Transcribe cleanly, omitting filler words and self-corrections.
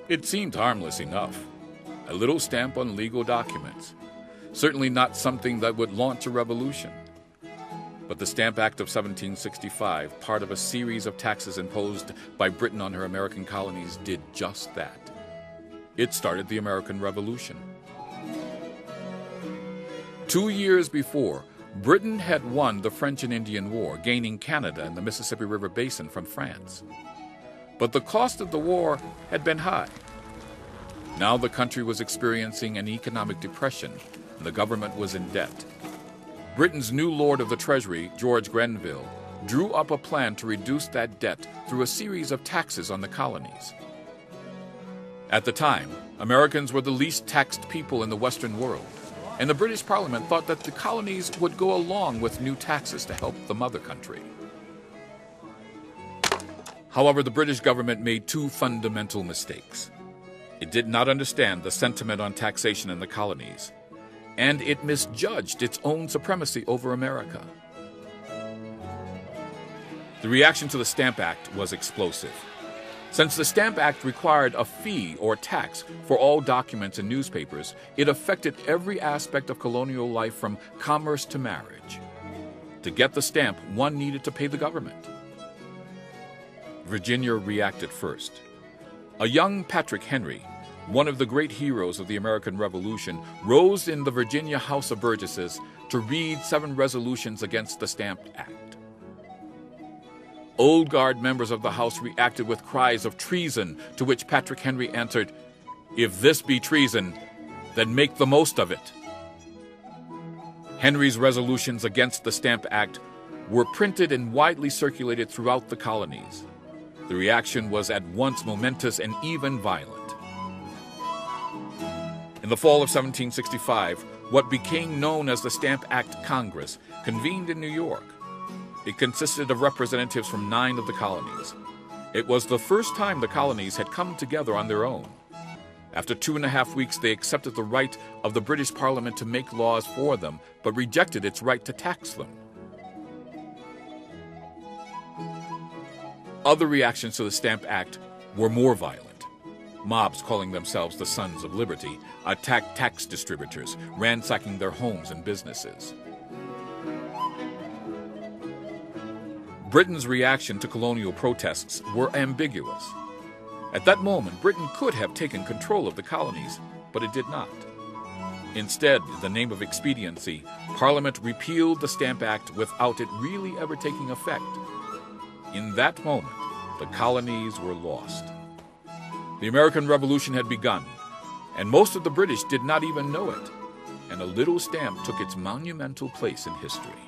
It seemed harmless enough. A little stamp on legal documents. Certainly not something that would launch a revolution. But the Stamp Act of 1765, part of a series of taxes imposed by Britain on her American colonies, did just that. It started the American Revolution. 2 years before, Britain had won the French and Indian War, gaining Canada and the Mississippi River Basin from France. But the cost of the war had been high. Now the country was experiencing an economic depression, and the government was in debt. Britain's new Lord of the Treasury, George Grenville, drew up a plan to reduce that debt through a series of taxes on the colonies. At the time, Americans were the least taxed people in the Western world, and the British Parliament thought that the colonies would go along with new taxes to help the mother country. However, the British government made two fundamental mistakes. It did not understand the sentiment on taxation in the colonies, and it misjudged its own supremacy over America. The reaction to the Stamp Act was explosive. Since the Stamp Act required a fee or tax for all documents and newspapers, it affected every aspect of colonial life from commerce to marriage. To get the stamp, one needed to pay the government. Virginia reacted first. A young Patrick Henry, one of the great heroes of the American Revolution, rose in the Virginia House of Burgesses to read 7 resolutions against the Stamp Act. Old Guard members of the House reacted with cries of treason, to which Patrick Henry answered, "If this be treason, then make the most of it." Henry's resolutions against the Stamp Act were printed and widely circulated throughout the colonies. The reaction was at once momentous and even violent. In the fall of 1765, what became known as the Stamp Act Congress convened in New York. It consisted of representatives from 9 of the colonies. It was the first time the colonies had come together on their own. After 2.5 weeks, they accepted the right of the British Parliament to make laws for them, but rejected its right to tax them. Other reactions to the Stamp Act were more violent. Mobs calling themselves the Sons of Liberty attacked tax distributors, ransacking their homes and businesses. Britain's reaction to colonial protests were ambiguous. At that moment, Britain could have taken control of the colonies, but it did not. Instead, in the name of expediency, Parliament repealed the Stamp Act without it really ever taking effect. In that moment, the colonies were lost. The American Revolution had begun, and most of the British did not even know it, and a little stamp took its monumental place in history.